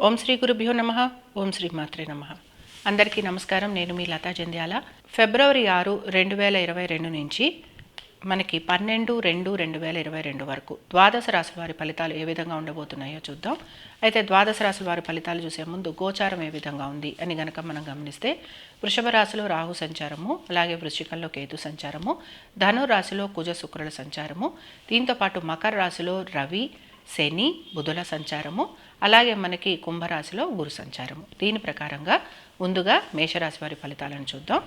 ఓం శ్రీ గురుభ్యో నమః. ఓం శ్రీ మాత్రే నమః. అందరికీ నమస్కారం. నేను మీ లతా జంధ్యాల. ఫిబ్రవరి 6, 2022 నుంచి మనకి 12/2/2022 వరకు ద్వాదశ రాశుల వారి ఫలితాలు ఏ విధంగా ఉండబోతున్నాయో చూద్దాం. అయితే ద్వాదశ రాశుల వారి ఫలితాలు చూసే ముందు గోచారం ఏ విధంగా ఉంది అని గనక మనం గమనిస్తే, వృషభ రాశిలో రాహు సంచారము, అలాగే వృశ్చికంలో కేతు సంచారము, ధను రాశిలో కుజ శుక్రుల సంచారము, దీంతోపాటు మకర రాశిలో రవి, శని, బుధుల సంచారము, అలాగే మనకి కుంభరాశిలో గురు సంచారము. దీని ప్రకారంగా ముందుగా మేషరాశి వారి ఫలితాలను చూద్దాం.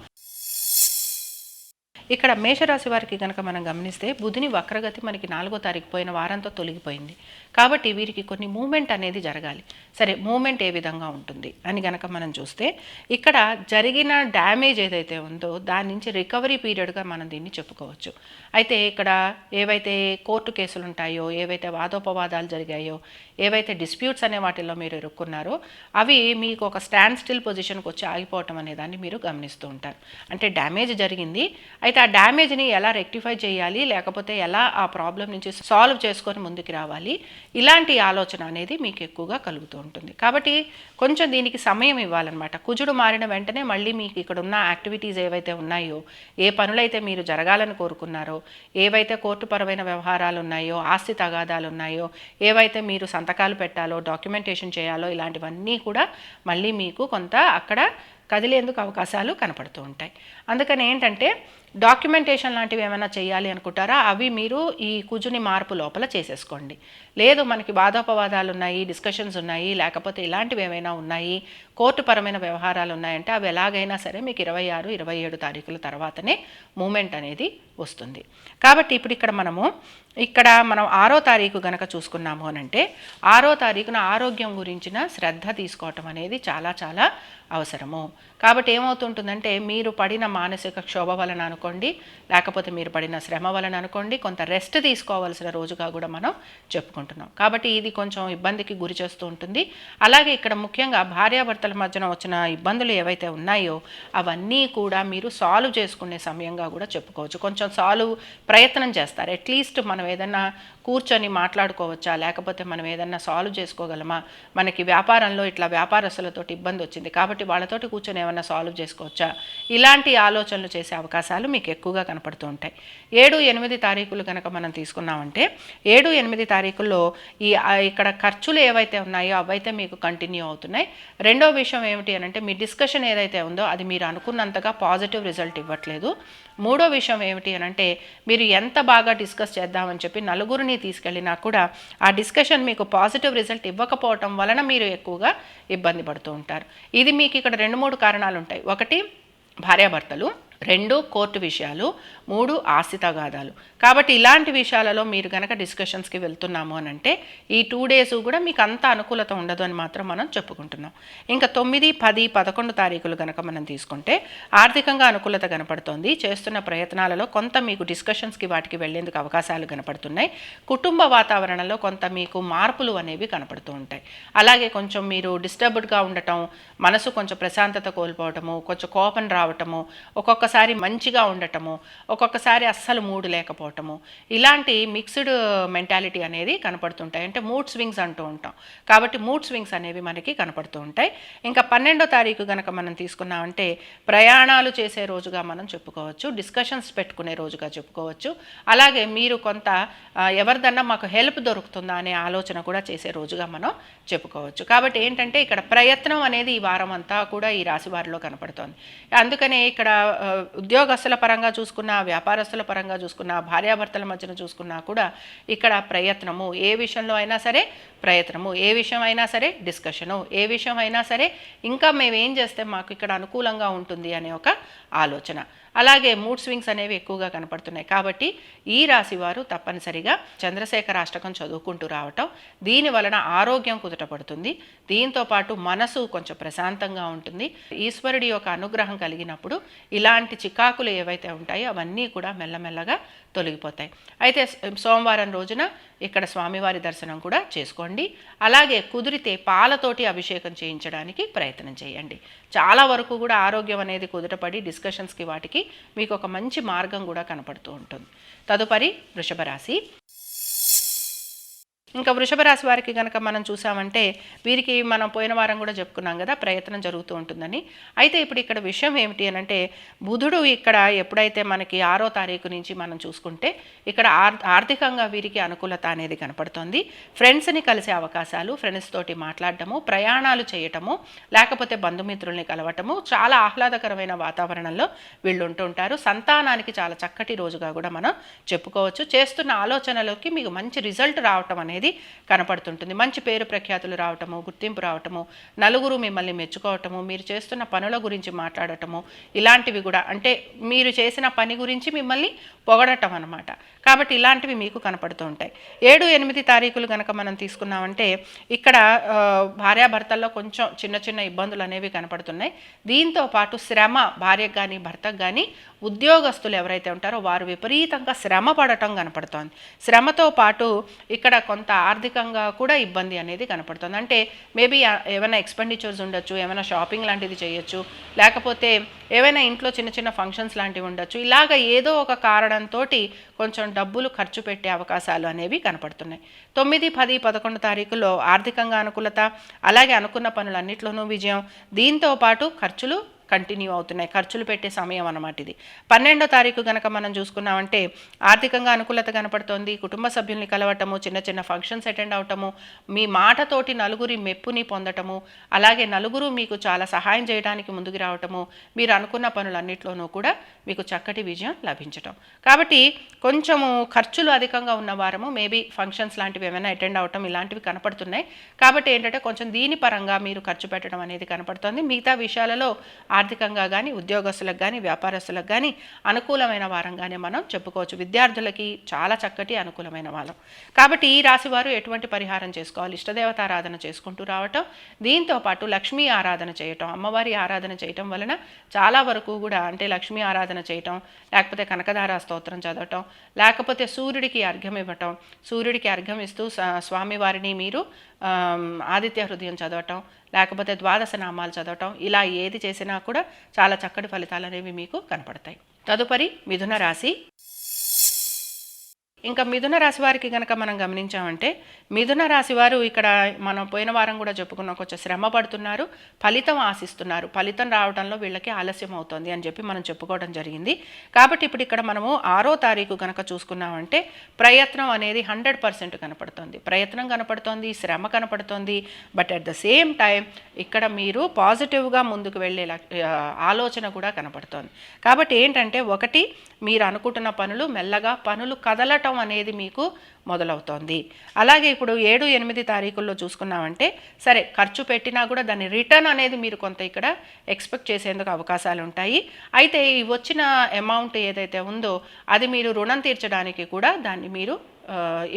ఇక్కడ మేషరాశి వారికి కనుక మనం గమనిస్తే, బుధుని వక్రగతి మనకి 4వ తారీఖు పోయిన వారంతో తొలగిపోయింది. కాబట్టి వీరికి కొన్ని మూమెంట్ అనేది జరగాలి. సరే, మూమెంట్ ఏ విధంగా ఉంటుంది అని గనక మనం చూస్తే, ఇక్కడ జరిగిన డ్యామేజ్ ఏదైతే ఉందో దాని నుంచి రికవరీ పీరియడ్గా మనం దీన్ని చెప్పుకోవచ్చు. అయితే ఇక్కడ ఏవైతే కోర్టు కేసులు ఉంటాయో, ఏవైతే వాదోపవాదాలు జరిగాయో, ఏవైతే డిస్ప్యూట్స్ అనే వాటిల్లో మీరు ఇరుక్కున్నారో అవి మీకు ఒక స్టాండ్ స్టిల్ పొజిషన్కి వచ్చి ఆగిపోవటం అనే దాన్ని మీరు గమనిస్తూ ఉంటారు. అంటే డ్యామేజ్ జరిగింది, అయితే ఆ డ్యామేజ్ని ఎలా రెక్టిఫై చేయాలి, లేకపోతే ఎలా ఆ ప్రాబ్లం నుంచి సాల్వ్ చేసుకొని ముందుకు రావాలి, ఇలాంటి ఆలోచన అనేది మీకు ఎక్కువగా కలుగుతూ ఉంటుంది. కాబట్టి కొంచెం దీనికి సమయం ఇవ్వాలన్నమాట. కుజుడు మారిన వెంటనే మళ్ళీ మీకు ఇక్కడ ఉన్న యాక్టివిటీస్ ఏవైతే ఉన్నాయో, ఏ పనులైతే మీరు జరగాలని కోరుకున్నారో, ఏవైతే కోర్టుపరమైన వ్యవహారాలు ఉన్నాయో, ఆస్తి తగాదాలు ఉన్నాయో, ఏవైతే మీరు సంతకాలు పెట్టాలో, డాక్యుమెంటేషన్ చేయాలో, ఇలాంటివన్నీ కూడా మళ్ళీ మీకు కొంత అక్కడ కదిలేందుకు అవకాశాలు కనపడుతూ ఉంటాయి. అందుకని ఏంటంటే, డాక్యుమెంటేషన్ లాంటివి ఏమైనా చేయాలి అనుకుంటారా, అవి మీరు ఈ కుజుని మార్పు లోపల చేసేసుకోండి. లేదు మనకి వాదోపవాదాలు ఉన్నాయి, డిస్కషన్స్ ఉన్నాయి, లేకపోతే ఇలాంటివి ఏమైనా ఉన్నాయి, కోర్టుపరమైన వ్యవహారాలు ఉన్నాయంటే అవి ఎలాగైనా సరే మీకు 26, 27 తారీఖుల తర్వాతనే మూమెంట్ అనేది వస్తుంది. కాబట్టి ఇప్పుడు ఇక్కడ మనం 6వ తారీఖు గనక చూసుకున్నాము అనంటే, 6వ తారీఖున ఆరోగ్యం గురించిన శ్రద్ధ తీసుకోవటం అనేది చాలా చాలా అవసరము. కాబట్టి ఏమవుతుంటుందంటే, మీరు పడిన మానసిక క్షోభ వలన అనుకోండి, లేకపోతే మీరు పడిన శ్రమ వలన అనుకోండి, కొంత రెస్ట్ తీసుకోవాల్సిన రోజుగా కూడా మనం చెప్పుకుంటున్నాం. కాబట్టి ఇది కొంచెం ఇబ్బందికి గురి చేస్తూ ఉంటుంది. అలాగే ఇక్కడ ముఖ్యంగా భార్యాభర్తల మధ్యన వచ్చిన ఇబ్బందులు ఏవైతే ఉన్నాయో అవన్నీ కూడా మీరు సాల్వ్ చేసుకునే సమయంగా కూడా చెప్పుకోవచ్చు. కొంచెం సాల్వ్ ప్రయత్నం చేస్తారు. అట్లీస్ట్ మనం ఏదన్నా కూర్చొని మాట్లాడుకోవచ్చా, లేకపోతే మనం ఏదన్నా సాల్వ్ చేసుకోగలమా, మనకి వ్యాపారంలో ఇట్లా వ్యాపారస్తులతోటి ఇబ్బంది వచ్చింది కాబట్టి వాళ్ళతోటి కూర్చొని ఏమన్నా సాల్వ్ చేసుకోవచ్చా, ఇలాంటి ఆలోచనలు చేసే అవకాశాలు మీకు ఎక్కువగా కనపడుతూ ఉంటాయి. 7, 8 తారీఖులు కనుక మనం తీసుకున్నామంటే, 7, 8 తారీఖుల్లో ఇక్కడ ఖర్చులు ఏవైతే ఉన్నాయో అవైతే మీకు కంటిన్యూ అవుతున్నాయి. రెండో విషయం ఏమిటి అనంటే, మీ డిస్కషన్ ఏదైతే ఉందో అది మీరు అనుకున్నంతగా పాజిటివ్ రిజల్ట్ ఇవ్వట్లేదు. మూడో విషయం ఏమిటి అనంటే, మీరు ఎంత బాగా డిస్కస్ చేద్దామని చెప్పి నలుగురిని తీసుకెళ్ళినా కూడా ఆ డిస్కషన్ మీకు పాజిటివ్ రిజల్ట్ ఇవ్వకపోవటం వలన మీరు ఎక్కువగా ఇబ్బంది పడుతూ ఉంటారు. ఇది మీకు ఇక్కడ 2-3 కారణాలు ఉంటాయి. 1 భార్యాభర్తలు, 2 కోర్టు విషయాలు, 3 ఆస్తి తగాదాలు. కాబట్టి ఇలాంటి విషయాలలో మీరు కనుక డిస్కషన్స్కి వెళ్తున్నాము అని అంటే, ఈ 2 డేస్ కూడా మీకు అంత అనుకూలత ఉండదు అని మాత్రం మనం చెప్పుకుంటున్నాం. ఇంకా 9, 10, 11 తారీఖులు కనుక మనం తీసుకుంటే ఆర్థికంగా అనుకూలత కనపడుతోంది. చేస్తున్న ప్రయత్నాలలో కొంత మీకు డిస్కషన్స్కి వాటికి వెళ్లేందుకు అవకాశాలు కనపడుతున్నాయి. కుటుంబ వాతావరణంలో కొంత మీకు మార్పులు అనేవి కనపడుతూ ఉంటాయి. అలాగే కొంచెం మీరు డిస్టర్బ్డ్గా ఉండటం, మనసు కొంచెం ప్రశాంతత కోల్పోవటము, కొంచెం కోపం రావటము, ఒక్కొక్కసారి మంచిగా ఉండటము, ఒక్కొక్కసారి అస్సలు మూడు లేకపోవటము, ఇలాంటి మిక్స్డ్ మెంటాలిటీ అనేది కనపడుతుంటాయి. అంటే మూడ్ స్వింగ్స్ అంటూ ఉంటాం. కాబట్టి మూడ్ స్వింగ్స్ అనేవి మనకి కనపడుతూ ఉంటాయి. ఇంకా 12వ తారీఖు కనుక మనం తీసుకున్నామంటే, ప్రయాణాలు చేసే రోజుగా మనం చెప్పుకోవచ్చు, డిస్కషన్స్ పెట్టుకునే రోజుగా చెప్పుకోవచ్చు. అలాగే మీరు కొంత ఎవరిదన్నా మాకు హెల్ప్ దొరుకుతుందా అనే ఆలోచన కూడా చేసే రోజుగా మనం చెప్పుకోవచ్చు. కాబట్టి ఏంటంటే, ఇక్కడ ప్రయత్నం అనేది ఈ వారం అంతా కూడా ఈ రాశి వారిలో కనపడుతోంది. అందుకనే ఇక్కడ ఉద్యోగస్తుల పరంగా చూసుకున్నా, వ్యాపారస్తుల పరంగా చూసుకున్నా, భార్యాభర్తల మధ్యన చూసుకున్నా కూడా ఇక్కడ ప్రయత్నము, ఏ విషయంలో అయినా సరే ప్రయత్నము, ఏ విషయం అయినా సరే డిస్కషను, ఏ విషయం అయినా సరే ఇంకా మేము ఏం చేస్తే మాకు ఇక్కడ అనుకూలంగా ఉంటుంది అనే ఒక ఆలోచన. అలాగే మూడ్ స్వింగ్స్ అనేవి ఎక్కువగా కనపడుతున్నాయి. కాబట్టి ఈ రాశి వారు తప్పనిసరిగా చంద్రశేఖర అష్టకం చదువుకుంటూ రావటం, దీని వలన ఆరోగ్యం కుదుటపడుతుంది. దీంతో పాటు మనసు కొంచెం ప్రశాంతంగా ఉంటుంది. ఈశ్వరుడి యొక్క అనుగ్రహం కలిగినప్పుడు ఇలాంటి చికాకులు ఏవైతే ఉంటాయో అవన్నీ కూడా మెల్లమెల్లగా తొలగిపోతాయి. అయితే సోమవారం రోజున ఇక్కడ స్వామివారి దర్శనం కూడా చేసుకోండి. అలాగే కుదిరితే పాలతోటి అభిషేకం చేయించడానికి ప్రయత్నం చేయండి. చాలా వరకు కూడా ఆరోగ్యం అనేది కుదుటపడి డిస్కషన్స్కి వాటికి మీకు ఒక మంచి మార్గం కూడా కనపడుతూ ఉంటుంది. తదుపరి వృషభ రాశి. ఇంకా వృషభ రాశి వారికి కనుక మనం చూసామంటే వీరికి మనం పోయిన వారం కూడా చెప్పుకున్నాం కదా, ప్రయత్నం జరుగుతూ ఉంటుందని. అయితే ఇప్పుడు ఇక్కడ విషయం ఏమిటి అని అంటే, బుధుడు ఇక్కడ ఎప్పుడైతే మనకి 6వ తారీఖు నుంచి మనం చూసుకుంటే ఇక్కడ ఆర్థికంగా వీరికి అనుకూలత అనేది కనపడుతుంది. ఫ్రెండ్స్ని కలిసే అవకాశాలు, ఫ్రెండ్స్ తోటి మాట్లాడటము, ప్రయాణాలు చేయటము, లేకపోతే బంధుమిత్రుల్ని కలవటము, చాలా ఆహ్లాదకరమైన వాతావరణంలో వీళ్ళు ఉంటుంటారు. సంతానానికి చాలా చక్కటి రోజుగా కూడా మనం చెప్పుకోవచ్చు. చేస్తున్న ఆలోచనలోకి మీకు మంచి రిజల్ట్ రావటం అనేది కనపడుతుంటుంది. మంచి పేరు ప్రఖ్యాతులు రావటము, గుర్తింపు రావటము, నలుగురు మిమ్మల్ని మెచ్చుకోవటము, మీరు చేస్తున్న పనుల గురించి మాట్లాడటము, ఇలాంటివి కూడా, అంటే మీరు చేసిన పని గురించి మిమ్మల్ని పొగడటం అన్నమాట. కాబట్టి ఇలాంటివి మీకు కనపడుతూ ఉంటాయి. 7, 8 తారీఖులు కనుక మనం తీసుకున్నామంటే ఇక్కడ భార్యాభర్తల్లో కొంచెం చిన్న చిన్న ఇబ్బందులు అనేవి కనపడుతున్నాయి. దీంతో పాటు శ్రమ, భార్యకు కానీ భర్తకు కానీ ఉద్యోగస్తులు ఎవరైతే ఉంటారో వారు విపరీతంగా శ్రమ పడటం కనపడుతోంది. శ్రమతో పాటు ఇక్కడ కొంత ఆర్థికంగా కూడా ఇబ్బంది అనేది కనపడుతుంది. అంటే మేబీ ఏమైనా ఎక్స్పెండిచర్స్ ఉండొచ్చు, ఏమైనా షాపింగ్ లాంటిది చేయొచ్చు, లేకపోతే ఏవైనా ఇంట్లో చిన్న చిన్న ఫంక్షన్స్ లాంటివి ఉండొచ్చు. ఇలాగ ఏదో ఒక కారణంతో కొంచెం డబ్బులు ఖర్చు పెట్టే అవకాశాలు అనేవి కనపడుతున్నాయి. 9, 10, 11 తారీఖుల్లో ఆర్థికంగా అనుకూలత, అలాగే అనుకున్న పనులన్నింటిలోనూ విజయం, దీంతో పాటు ఖర్చులు కంటిన్యూ అవుతున్నాయి. ఖర్చులు పెట్టే సమయం అన్నమాట ఇది. 12వ తారీఖు కనుక మనం చూసుకున్నామంటే ఆర్థికంగా అనుకూలత కనపడుతోంది. కుటుంబ సభ్యుల్ని కలవటము, చిన్న చిన్న ఫంక్షన్స్ అటెండ్ అవటము, మీ మాటతోటి నలుగురి మెప్పుని పొందటము, అలాగే నలుగురు మీకు చాలా సహాయం చేయడానికి ముందుకు రావటము, మీరు అనుకున్న పనులన్నింటిలోనూ కూడా మీకు చక్కటి విజయం లభించటం. కాబట్టి కొంచెము ఖర్చులు అధికంగా ఉన్న వారము మేబీ ఫంక్షన్స్ లాంటివి ఏమైనా అటెండ్ అవటం ఇలాంటివి కనపడుతున్నాయి. కాబట్టి ఏంటంటే కొంచెం దీని పరంగా మీరు ఖర్చు పెట్టడం అనేది కనపడుతోంది. మిగతా విషయాలలో ఆర్థికంగా కానీ, ఉద్యోగస్తులకు కానీ, వ్యాపారస్తులకు కానీ అనుకూలమైన వారంగానే మనం చెప్పుకోవచ్చు. విద్యార్థులకి చాలా చక్కటి అనుకూలమైన వారం. కాబట్టి ఈ రాశి వారు ఎటువంటి పరిహారం చేసుకోవాలి? ఇష్టదేవత ఆరాధన చేసుకుంటూ రావటం, దీంతో పాటు లక్ష్మీ ఆరాధన చేయటం, అమ్మవారి ఆరాధన చేయటం వలన చాలా వరకు కూడా, అంటే లక్ష్మీ ఆరాధన చేయటం, లేకపోతే కనకధార స్తోత్రం చదవటం, లేకపోతే సూర్యుడికి అర్ఘ్యం ఇవ్వటం, సూర్యుడికి అర్ఘ్యం ఇస్తూ స్వామివారిని మీరు ఆదిత్య హృదయం చదవటం, లేకపోతే ద్వాదశ నామాలు చదవటం, ఇలా ఏది చేసినా కూడా చాలా చక్కటి ఫలితాలు అనేవి మీకు కనపడతాయి. తదుపరి మిథున రాశి. ఇంకా మిథున రాశి వారికి కనుక మనం గమనించామంటే, మిథున రాశి వారు ఇక్కడ మనం పోయిన వారం కూడా చెప్పుకున్నాం, కొంచెం శ్రమ పడుతున్నారు, ఫలితం ఆశిస్తున్నారు. ఫలితం రావడంలో వీళ్ళకి ఆలస్యం అవుతుంది అని చెప్పి మనం చెప్పుకోవడం జరిగింది. కాబట్టి ఇప్పుడు ఇక్కడ మనము 6వ తారీఖు కనుక చూసుకున్నామంటే ప్రయత్నం అనేది 100% కనపడుతుంది. ప్రయత్నం కనపడుతోంది, శ్రమ కనపడుతోంది. But at the same time ఇక్కడ మీరు పాజిటివ్గా ముందుకు వెళ్ళే ఆలోచన కూడా కనపడుతోంది. కాబట్టి ఏంటంటే, ఒకటి, మీరు అనుకుంటున్న పనులు మెల్లగా పనులు కదలటం అనేది మీకు మొదలవుతోంది. అలాగే ఇప్పుడు 7, 8 తారీఖుల్లో చూసుకున్నామంటే, సరే ఖర్చు పెట్టినా కూడా దాని రిటర్న్ అనేది మీరు కొంత ఇక్కడ ఎక్స్పెక్ట్ చేసేందుకు అవకాశాలు ఉంటాయి. అయితే ఈ వచ్చిన అమౌంట్ ఏదైతే ఉందో అది మీరు రుణం తీర్చడానికి కూడా దాన్ని మీరు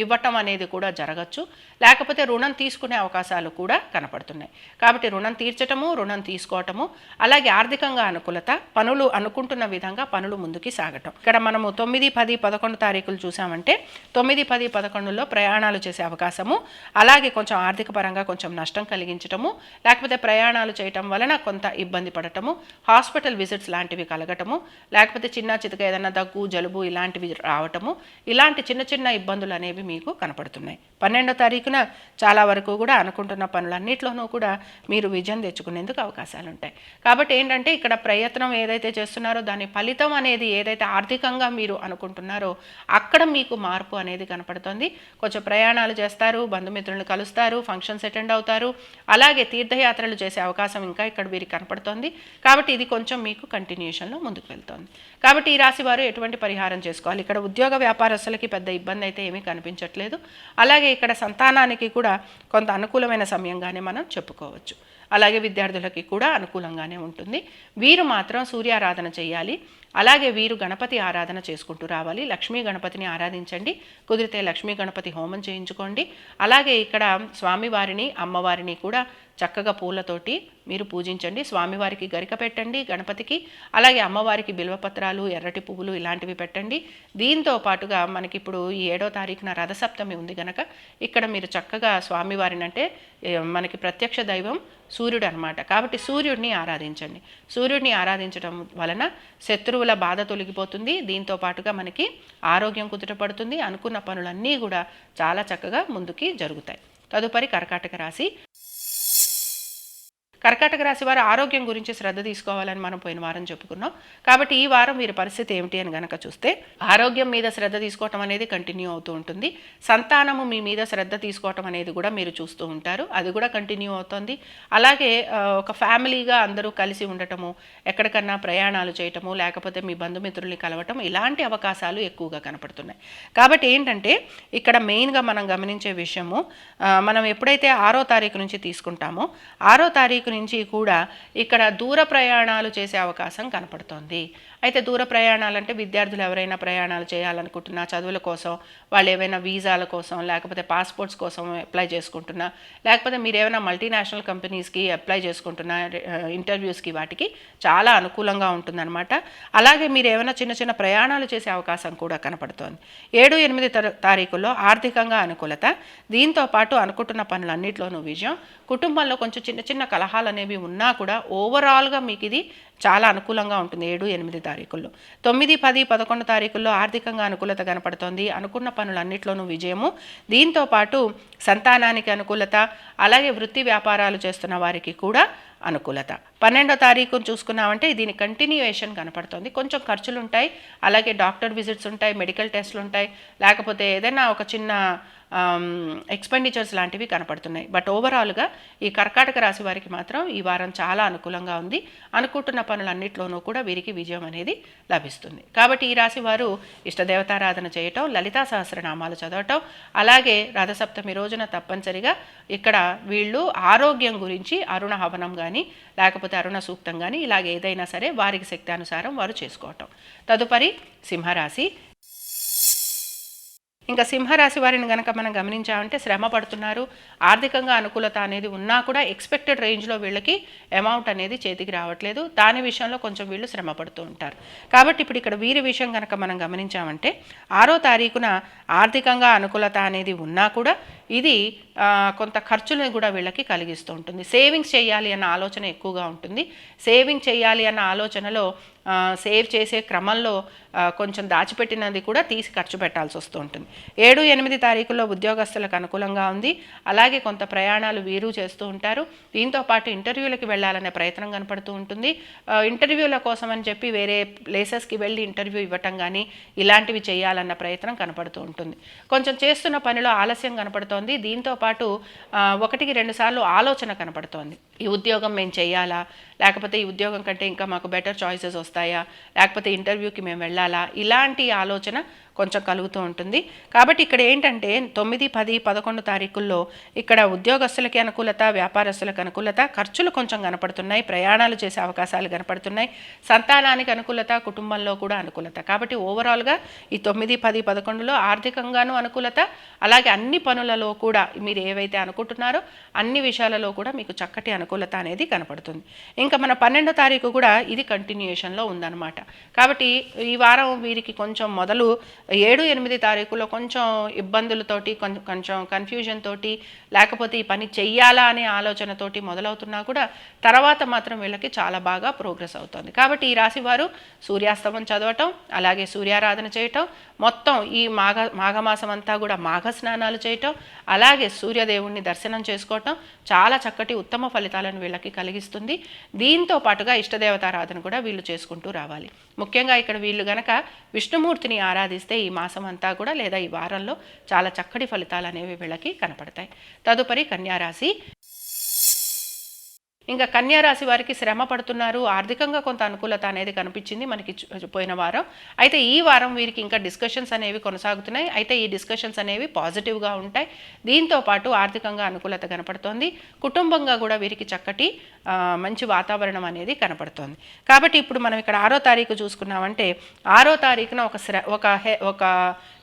ఇవ్వటం అనేది కూడా జరగచ్చు, లేకపోతే రుణం తీసుకునే అవకాశాలు కూడా కనపడుతున్నాయి. కాబట్టి రుణం తీర్చటము, రుణం తీసుకోవటము, అలాగే ఆర్థికంగా అనుకూలత, పనులు అనుకుంటున్న విధంగా పనులు ముందుకి సాగటం. ఇక్కడ మనము 9, 10, 11 తారీఖులు చూసామంటే 9, 10, 11లో ప్రయాణాలు చేసే అవకాశము, అలాగే కొంచెం ఆర్థిక పరంగా కొంచెం నష్టం కలిగించటము, లేకపోతే ప్రయాణాలు చేయటం వలన కొంత ఇబ్బంది పడటము, హాస్పిటల్ విజిట్స్ లాంటివి కలగటము, లేకపోతే చిన్న చితక ఏదైనా దగ్గు, జలుబు ఇలాంటివి రావటము, ఇలాంటి చిన్న చిన్న ఇబ్బందులు అనేవి మీకు కనపడుతున్నాయి. 12వ తారీఖున చాలా వరకు కూడా అనుకుంటున్న పనులన్నింటిలోనూ కూడా మీరు విజయం తెచ్చుకునేందుకు అవకాశాలు ఉంటాయి. కాబట్టి ఏంటంటే, ఇక్కడ ప్రయత్నం ఏదైతే చేస్తున్నారో దాని ఫలితం అనేది ఏదైతే ఆర్థికంగా మీరు అనుకుంటున్నారో అక్కడ మీకు మార్పు అనేది కనపడుతుంది. కొంచెం ప్రయాణాలు చేస్తారు, బంధుమిత్రులను కలుస్తారు, ఫంక్షన్స్ అటెండ్ అవుతారు, అలాగే తీర్థయాత్రలు చేసే అవకాశం ఇంకా ఇక్కడ వీరికి కనపడుతోంది. కాబట్టి ఇది కొంచెం మీకు కంటిన్యూషన్లో ముందుకు వెళ్తోంది. కాబట్టి ఈ రాశి వారు ఎటువంటి పరిహారం చేసుకోవాలి? ఇక్కడ ఉద్యోగ వ్యాపారస్తులకి పెద్ద ఇబ్బంది అయితే ఏమీ కనిపించట్లేదు. అలాగే ఇక్కడ సంతానానికి కూడా కొంత అనుకూలమైన సమయంగానే మనం చెప్పుకోవచ్చు. అలాగే విద్యార్థులకి కూడా అనుకూలంగానే ఉంటుంది. వీరు మాత్రం సూర్యారాధన చేయాలి. అలాగే వీరు గణపతి ఆరాధన చేసుకుంటూ రావాలి. లక్ష్మీ గణపతిని ఆరాధించండి. కుదిరితే లక్ష్మీ గణపతి హోమం చేయించుకోండి. అలాగే ఇక్కడ స్వామివారిని, అమ్మవారిని కూడా చక్కగా పూలతోటి మీరు పూజించండి. స్వామివారికి గరిక పెట్టండి, గణపతికి, అలాగే అమ్మవారికి బిల్వపత్రాలు, ఎర్రటి పువ్వులు ఇలాంటివి పెట్టండి. దీంతో పాటుగా మనకి ఇప్పుడు ఈ 7వ తారీఖున రథసప్తమి ఉంది కనుక ఇక్కడ మీరు చక్కగా స్వామివారిని, అంటే మనకి ప్రత్యక్ష దైవం సూర్యుడు అనమాట, కాబట్టి సూర్యుడిని ఆరాధించండి. సూర్యుడిని ఆరాధించడం వలన శత్రువుల బాధ తొలగిపోతుంది. దీంతో పాటుగా మనకి ఆరోగ్యం కుదుటపడుతుంది. అనుకున్న పనులన్నీ కూడా చాలా చక్కగా ముందుకి జరుగుతాయి. తదుపరి కర్కాటక రాశి. కర్కాటక రాశి వారు ఆరోగ్యం గురించి శ్రద్ధ తీసుకోవాలని మనం పోయిన వారం చెప్పుకున్నాం. కాబట్టి ఈ వారం వీరి పరిస్థితి ఏమిటి అని గనక చూస్తే, ఆరోగ్యం మీద శ్రద్ధ తీసుకోవటం అనేది కంటిన్యూ అవుతూ ఉంటుంది. సంతానము మీ మీద శ్రద్ధ తీసుకోవటం అనేది కూడా మీరు చూస్తూ ఉంటారు, అది కూడా కంటిన్యూ అవుతుంది. అలాగే ఒక ఫ్యామిలీగా అందరూ కలిసి ఉండటము, ఎక్కడికన్నా ప్రయాణాలు చేయటము, లేకపోతే మీ బంధుమిత్రుల్ని కలవటం, ఇలాంటి అవకాశాలు ఎక్కువగా కనపడుతున్నాయి. కాబట్టి ఏంటంటే ఇక్కడ మెయిన్గా మనం గమనించే విషయము, మనం ఎప్పుడైతే 6వ తారీఖు నుంచి తీసుకుంటామో 6వ తారీఖు నుంచి కూడా ఇక్కడ దూర ప్రయాణాలు చేసే అవకాశం కనపడుతోంది. అయితే దూర ప్రయాణాలంటే విద్యార్థులు ఎవరైనా ప్రయాణాలు చేయాలనుకుంటున్నా, చదువుల కోసం, వాళ్ళు ఏవైనా వీసాల కోసం, లేకపోతే పాస్పోర్ట్స్ కోసం అప్లై చేసుకుంటున్నా, లేకపోతే మీరు ఏమైనా మల్టీనేషనల్ కంపెనీస్కి అప్లై చేసుకుంటున్నా, ఇంటర్వ్యూస్కి, వాటికి చాలా అనుకూలంగా ఉంటుందన్నమాట. అలాగే మీరు ఏమైనా చిన్న చిన్న ప్రయాణాలు చేసే అవకాశం కూడా కనపడుతోంది. 7, 8 తారీఖుల్లో ఆర్థికంగా అనుకూలత, దీంతో పాటు అనుకుంటున్న పనులన్నింటిలోనూ విజయం. కుటుంబంలో కొంచెం చిన్న చిన్న కలహాలు అనేవి ఉన్నా కూడా ఓవరాల్గా మీకు ఇది చాలా అనుకూలంగా ఉంటుంది 7, 8 తారీఖుల్లో. 9, 10, 11 తారీఖుల్లో ఆర్థికంగా అనుకూలత కనపడుతోంది. అనుకున్న పనులన్నింటిలోనూ విజయము. దీంతో పాటు సంతానానికి అనుకూలత, అలాగే వృత్తి వ్యాపారాలు చేస్తున్న వారికి కూడా అనుకూలత. 12వ తారీఖు చూసుకున్నామంటే దీని కంటిన్యూయేషన్ కనపడుతుంది. కొంచెం ఖర్చులు ఉంటాయి, అలాగే డాక్టర్ విజిట్స్ ఉంటాయి, మెడికల్ టెస్టులు ఉంటాయి, లేకపోతే ఏదైనా ఒక చిన్న ఎక్స్పెండిచర్స్ లాంటివి కనపడుతున్నాయి. బట్ ఓవరాల్గా ఈ కర్కాటక రాశి వారికి మాత్రం ఈ వారం చాలా అనుకూలంగా ఉంది. అనుకుంటున్న పనులన్నింటిలోనూ కూడా వీరికి విజయం అనేది లభిస్తుంది. కాబట్టి ఈ రాశి వారు ఇష్టదేవతారాధన చేయటం, లలితా సహస్రనామాలు చదవటం, అలాగే రథసప్తమి రోజున తప్పనిసరిగా ఇక్కడ వీళ్ళు ఆరోగ్యం గురించి అరుణ హవనం కానీ, లేకపోతే అరుణ సూక్తం కానీ, ఇలాగ ఏదైనా సరే వారికి శక్తి అనుసారం వారు చేసుకోవటం. తదుపరి సింహరాశి. ఇంకా సింహరాశి వారిని కనుక మనం గమనించామంటే శ్రమ పడుతున్నారు. ఆర్థికంగా అనుకూలత అనేది ఉన్నా కూడా ఎక్స్పెక్టెడ్ రేంజ్లో వీళ్ళకి అమౌంట్ అనేది చేతికి రావట్లేదు. దాని విషయంలో కొంచెం వీళ్ళు శ్రమ పడుతూ ఉంటారు. కాబట్టి ఇప్పుడు ఇక్కడ వీరి విషయం కనుక మనం గమనించామంటే 6వ తారీఖున ఆర్థికంగా అనుకూలత అనేది ఉన్నా కూడా ఇది కొంత ఖర్చులను కూడా వీళ్ళకి కలిగిస్తూ ఉంటుంది. సేవింగ్స్ చేయాలి అన్న ఆలోచన ఎక్కువగా ఉంటుంది. సేవింగ్ చేయాలి అన్న ఆలోచనలో సేవ్ చేసే క్రమంలో కొంచెం దాచిపెట్టినది కూడా తీసి ఖర్చు పెట్టాల్సి వస్తూ ఉంటుంది. 7, 8 తారీఖుల్లో ఉద్యోగస్తులకు అనుకూలంగా ఉంది. అలాగే కొంత ప్రయాణాలు వీరు చేస్తూ ఉంటారు. దీంతో పాటు ఇంటర్వ్యూలకి వెళ్ళాలనే ప్రయత్నం కనపడుతూ ఉంటుంది. ఇంటర్వ్యూల కోసం అని చెప్పి వేరే ప్లేసెస్కి వెళ్ళి ఇంటర్వ్యూ ఇవ్వటం కానీ ఇలాంటివి చేయాలన్న ప్రయత్నం కనపడుతూ ఉంటుంది. కొంచెం చేస్తున్న పనిలో ఆలస్యం కనపడుతోంది. దీంతో పాటు 1కి 2 సార్లు ఆలోచన కనపడుతోంది. ఈ ఉద్యోగం మేము చేయాలా, లేకపోతే ఈ ఉద్యోగం కంటే ఇంకా మాకు బెటర్ చాయిసెస్ వస్తాయా, లేకపోతే ఇంటర్వ్యూకి మేము వెళ్ళాలా, ఇలాంటి ఆలోచన కొంచెం కలుగుతూ ఉంటుంది. కాబట్టి ఇక్కడ ఏంటంటే 9, 10, 11 తారీఖుల్లో ఇక్కడ ఉద్యోగస్తులకి అనుకూలత, వ్యాపారస్తులకు అనుకూలత, ఖర్చులు కొంచెం కనపడుతున్నాయి, ప్రయాణాలు చేసే అవకాశాలు కనపడుతున్నాయి, సంతానానికి అనుకూలత, కుటుంబంలో కూడా అనుకూలత. కాబట్టి ఓవరాల్గా ఈ 9, 10, 11లో ఆర్థికంగాను అనుకూలత, అలాగే అన్ని పనులలో కూడా మీరు ఏవైతే అనుకుంటున్నారో అన్ని విషయాలలో కూడా మీకు చక్కటి అనుకూలత అనేది కనపడుతుంది. ఇంకా మన 12వ తారీఖు కూడా ఇది కంటిన్యూయేషన్లో ఉందన్నమాట. కాబట్టి ఈ వారం వీరికి కొంచెం మొదలు 7, 8 తారీఖులో కొంచెం ఇబ్బందులతోటి, కొంచెం కన్ఫ్యూజన్ తోటి, లేకపోతే ఈ పని చెయ్యాలా అనే ఆలోచనతోటి మొదలవుతున్నా కూడా తర్వాత మాత్రం వీళ్ళకి చాలా బాగా ప్రోగ్రెస్ అవుతుంది. కాబట్టి ఈ రాశి వారు సూర్యాస్తమం చదవటం, అలాగే సూర్యారాధన చేయటం, మొత్తం ఈ మాఘమాసం అంతా కూడా మాఘ స్నానాలు చేయటం, అలాగే సూర్యదేవుణ్ణి దర్శనం చేసుకోవటం చాలా చక్కటి ఉత్తమ ఫలితాలను వీళ్ళకి కలిగిస్తుంది. దీంతో పాటుగా ఇష్టదేవతారాధన కూడా వీళ్ళు చేసుకుంటూ రావాలి. ముఖ్యంగా ఇక్కడ వీళ్ళు గనక విష్ణుమూర్తిని ఆరాధిస్తే ఈ మాసం అంతా కూడా, లేదా ఈ వారంలో చాలా చక్కటి ఫలితాలు అనేవి వీళ్ళకి కనపడతాయి. తదుపరి కన్యారాశి. ఇంకా కన్యారాశి వారికి శ్రమ పడుతున్నారు. ఆర్థికంగా కొంత అనుకూలత అనేది కనిపించింది మనకి పోయిన వారం. అయితే ఈ వారం వీరికి ఇంకా డిస్కషన్స్ అనేవి కొనసాగుతున్నాయి. అయితే ఈ డిస్కషన్స్ అనేవి పాజిటివ్గా ఉంటాయి. దీంతో పాటు ఆర్థికంగా అనుకూలత కనపడుతోంది. కుటుంబంగా కూడా వీరికి చక్కటి మంచి వాతావరణం అనేది కనపడుతోంది. కాబట్టి ఇప్పుడు మనం ఇక్కడ 6వ తారీఖు చూసుకున్నామంటే 6వ తారీఖున ఒక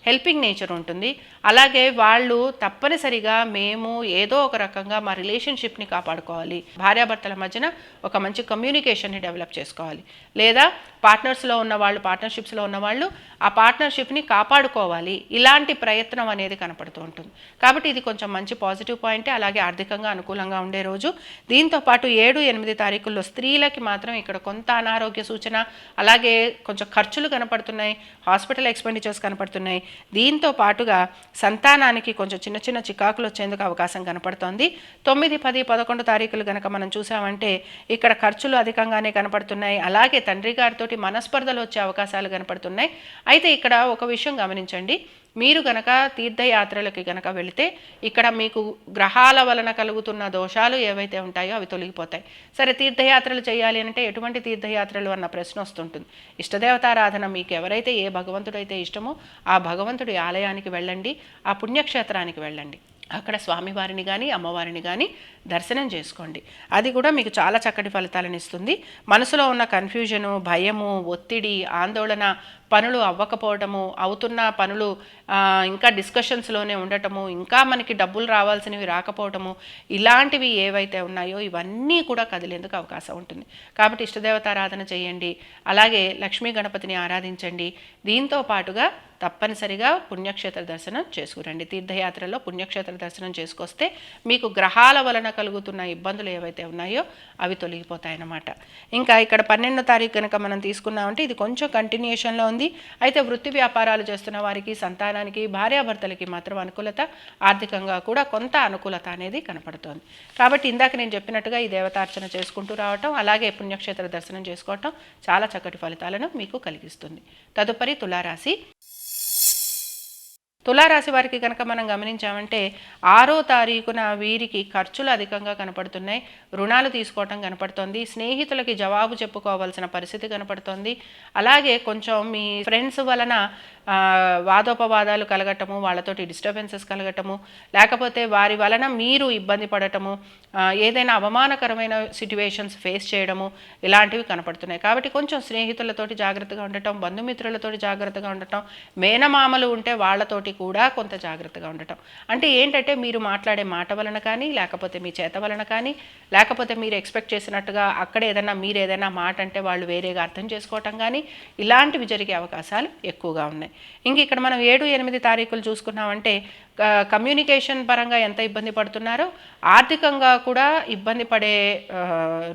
హెల్పింగ్ నేచర్ ఉంటుంది. అలాగే వాళ్ళు తప్పనిసరిగా మేము ఏదో ఒక రకంగా మా రిలేషన్షిప్ని కాపాడుకోవాలి, భార్యాభర్తల మధ్యన ఒక మంచి కమ్యూనికేషన్ని డెవలప్ చేసుకోవాలి, లేదా పార్ట్నర్స్లో ఉన్న వాళ్ళు, పార్ట్నర్షిప్స్లో ఉన్న వాళ్ళు ఆ పార్ట్నర్షిప్ని కాపాడుకోవాలి, ఇలాంటి ప్రయత్నం అనేది కనపడుతూ ఉంటుంది. కాబట్టి ఇది కొంచెం మంచి పాజిటివ్ పాయింటే. అలాగే ఆర్థికంగా అనుకూలంగా ఉండే రోజు. దీంతో పాటు 7, 8 తారీఖుల్లో స్త్రీలకి మాత్రం ఇక్కడ కొంత అనారోగ్య సూచన, అలాగే కొంచెం ఖర్చులు కనపడుతున్నాయి, హాస్పిటల్ ఎక్స్పెండిచర్స్ కనపడుతున్నాయి. దీంతో పాటుగా సంతానానికి కొంచెం చిన్న చిన్న చికాకులు వచ్చేందుకు అవకాశం కనపడుతోంది. 9, 10, 11 తారీఖులు కనుక మనం చూసామంటే ఇక్కడ ఖర్చులు అధికంగానే కనపడుతున్నాయి. అలాగే తండ్రి గారితో మనస్పర్ధలు వచ్చే అవకాశాలు కనపడుతున్నాయి. అయితే ఇక్కడ ఒక విషయం గమనించండి, మీరు గనక తీర్థయాత్రలకి గనక వెళితే ఇక్కడ మీకు గ్రహాల వలన కలుగుతున్న దోషాలు ఏవైతే ఉంటాయో అవి తొలగిపోతాయి. సరే, తీర్థయాత్రలు చేయాలి అంటే ఎటువంటి తీర్థయాత్రలు అన్న ప్రశ్న వస్తుంటుంది. ఇష్టదేవతారాధన మీకు ఎవరైతే ఏ భగవంతుడైతే ఇష్టమో ఆ భగవంతుడి ఆలయానికి వెళ్ళండి, ఆ పుణ్యక్షేత్రానికి వెళ్ళండి. అక్కడ స్వామివారిని కానీ అమ్మవారిని కానీ దర్శనం చేసుకోండి. అది కూడా మీకు చాలా చక్కటి ఫలితాలను ఇస్తుంది. మనసులో ఉన్న కన్ఫ్యూజను, భయము, ఒత్తిడి, ఆందోళన, పనులు అవ్వకపోవటము, అవుతున్న పనులు ఇంకా డిస్కషన్స్లోనే ఉండటము, ఇంకా మనకి డబ్బులు రావాల్సినవి రాకపోవటము, ఇలాంటివి ఏవైతే ఉన్నాయో ఇవన్నీ కూడా కదిలేందుకు అవకాశం ఉంటుంది. కాబట్టి ఇష్టదేవతారాధన చేయండి, అలాగే లక్ష్మీ గణపతిని ఆరాధించండి. దీంతో పాటుగా తప్పనిసరిగా పుణ్యక్షేత్ర దర్శనం చేసుకురండి. తీర్థయాత్రలో పుణ్యక్షేత్ర దర్శనం చేసుకొస్తే మీకు గ్రహాల వలన కలుగుతున్న ఇబ్బందులు ఏవైతే ఉన్నాయో అవి తొలగిపోతాయన్నమాట. ఇంకా ఇక్కడ 12వ తారీఖు కనుక మనం తీసుకున్నామంటే ఇది కొంచెం కంటిన్యూషన్లో ఉంది. అయితే వృత్తి వ్యాపారాలు చేస్తున్న వారికి, సంతానానికి, భార్యాభర్తలకి మాత్రం అనుకూలత, ఆర్థికంగా కూడా కొంత అనుకూలత అనేది కనపడుతోంది. కాబట్టి ఇందాక నేను చెప్పినట్టుగా ఈ దేవతార్చన చేసుకుంటూ రావటం, అలాగే పుణ్యక్షేత్ర దర్శనం చేసుకోవటం చాలా చక్కటి ఫలితాలను మీకు కలిగిస్తుంది. తదుపరి తులారాశి. తులారాశి వారికి కనుక మనం గమనించామంటే 6వ తారీఖున వీరికి ఖర్చులు అధికంగా కనపడుతున్నాయి, రుణాలు తీసుకోవటం కనపడుతోంది, స్నేహితులకి జవాబు చెప్పుకోవాల్సిన పరిస్థితి కనపడుతోంది. అలాగే కొంచెం మీ ఫ్రెండ్స్ వలన వాదోపవాదాలు కలగటము, వాళ్ళతోటి డిస్టర్బెన్సెస్ కలగటము, లేకపోతే వారి వలన మీరు ఇబ్బంది పడటము, ఏదైనా అవమానకరమైన సిట్యువేషన్స్ ఫేస్ చేయడము, ఇలాంటివి కనపడుతున్నాయి. కాబట్టి కొంచెం స్నేహితులతోటి జాగ్రత్తగా ఉండటం, బంధుమిత్రులతోటి జాగ్రత్తగా ఉండటం, మేనమామలు ఉంటే వాళ్ళతోటి కూడా కొంత జాగ్రత్తగా ఉండటం. అంటే ఏంటంటే మీరు మాట్లాడే మాట వలన కానీ, లేకపోతే మీ చేత వలన కానీ, లేకపోతే మీరు ఎక్స్పెక్ట్ చేసినట్టుగా అక్కడ మీరు ఏదైనా మాట అంటే వాళ్ళు వేరేగా అర్థం చేసుకోవటం కానీ, ఇలాంటివి జరిగే అవకాశాలు ఎక్కువగా ఉన్నాయి. ఇంక ఇక్కడ మనం 7, 8 తారీఖులు చూసుకున్నామంటే కమ్యూనికేషన్ పరంగా ఎంత ఇబ్బంది పడుతున్నారో ఆర్థికంగా కూడా ఇబ్బంది పడే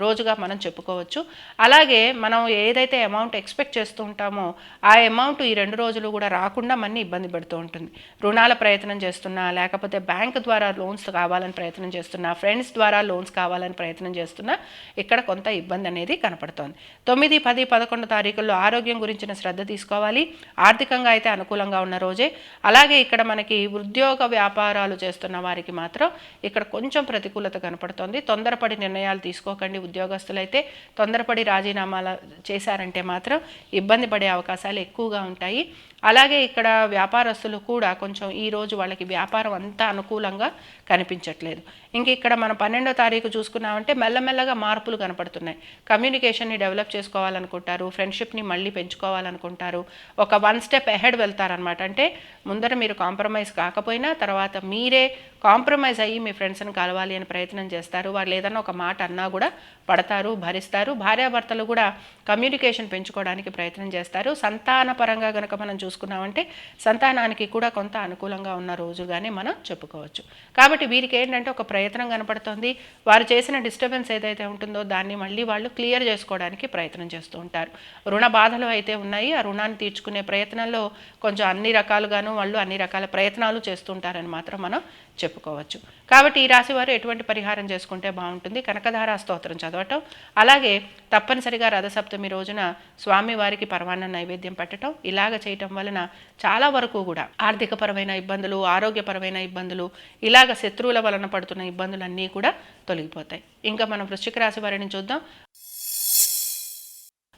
రోజుగా మనం చెప్పుకోవచ్చు. అలాగే మనం ఏదైతే అమౌంట్ ఎక్స్పెక్ట్ చేస్తూ ఉంటామో ఆ అమౌంట్ ఈ 2 రోజులు కూడా రాకుండా మన ఇబ్బంది పెడుతూ ఉంటుంది. రుణాల ప్రయత్నం చేస్తున్నా, లేకపోతే బ్యాంక్ ద్వారా లోన్స్ కావాలని ప్రయత్నం చేస్తున్నా, ఫ్రెండ్స్ ద్వారా లోన్స్ కావాలని ప్రయత్నం చేస్తున్నా ఇక్కడ కొంత ఇబ్బంది అనేది కనపడుతోంది. 9, 10, 11 తారీఖుల్లో ఆరోగ్యం గురించిన శ్రద్ధ తీసుకోవాలి. ఆర్థికంగా అయితే అనుకూలంగా ఉన్న రోజే. అలాగే ఇక్కడ మనకి ఉద్యోగ వ్యాపారాలు చేస్తున్న వారికి మాత్రం ఇక్కడ కొంచెం ప్రతికూలత కనపడుతోంది. తొందరపడి నిర్ణయాలు తీసుకోకండి. ఉద్యోగస్తులైతే తొందరపడి రాజీనామాలు చేశారంటే మాత్రం ఇబ్బంది పడే అవకాశాలు ఎక్కువగా ఉంటాయి. అలాగే ఇక్కడ వ్యాపారస్తులు కూడా కొంచెం ఈరోజు వాళ్ళకి వ్యాపారం అంతా అనుకూలంగా కనిపించట్లేదు. ఇంక ఇక్కడ మనం 12వ తారీఖు చూసుకున్నామంటే మెల్లమెల్లగా మార్పులు కనపడుతున్నాయి. కమ్యూనికేషన్ని డెవలప్ చేసుకోవాలనుకుంటారు, ఫ్రెండ్షిప్ని మళ్ళీ పెంచుకోవాలనుకుంటారు, ఒక 1 స్టెప్ అహెడ్ వెళ్తారనమాట. అంటే ముందర మీరు కాంప్రమైజ్ కాకపోయినా తర్వాత మీరే కాంప్రమైజ్ అయ్యి మీ ఫ్రెండ్స్ని కలవాలి అని ప్రయత్నం చేస్తారు. వాళ్ళు ఏదన్నా ఒక మాట అన్నా కూడా పడతారు, భరిస్తారు. భార్యాభర్తలు కూడా కమ్యూనికేషన్ పెంచుకోవడానికి ప్రయత్నం చేస్తారు. సంతాన పరంగా కనుక మనం చూసుకున్నామంటే సంతానానికి కూడా కొంత అనుకూలంగా ఉన్న రోజుగానే మనం చెప్పుకోవచ్చు. కాబట్టి వీరికి ఏంటంటే ఒక ప్రయత్నం కనపడుతుంది. వారు చేసిన డిస్టర్బెన్స్ ఏదైతే ఉంటుందో దాన్ని మళ్ళీ వాళ్ళు క్లియర్ చేసుకోవడానికి ప్రయత్నం చేస్తూ ఉంటారు. రుణ బాధలు అయితే ఉన్నాయి, ఆ రుణాన్ని తీర్చుకునే ప్రయత్నంలో కొంచెం అన్ని రకాలుగాను వాళ్ళు అన్ని రకాల ప్రయత్నాలు చేస్తుంటారని మాత్రం మనం చెప్పుకోవచ్చు. కాబట్టి ఈ రాశి వారు ఎటువంటి పరిహారం చేసుకుంటే బాగుంటుంది? కనకధార స్తోత్రం చదవటం, అలాగే తప్పనిసరిగా రథసప్తమి రోజున స్వామి వారికి పరమాన్నం నైవేద్యం పెట్టడం, ఇలాగ చేయటం వలన చాలా వరకు కూడా ఆర్థికపరమైన ఇబ్బందులు, ఆరోగ్యపరమైన ఇబ్బందులు, ఇలాగ శత్రువుల వలన పడుతున్న ఇబ్బందులన్నీ కూడా తొలగిపోతాయి. ఇంకా మనం వృశ్చిక రాశి వారిని చూద్దాం.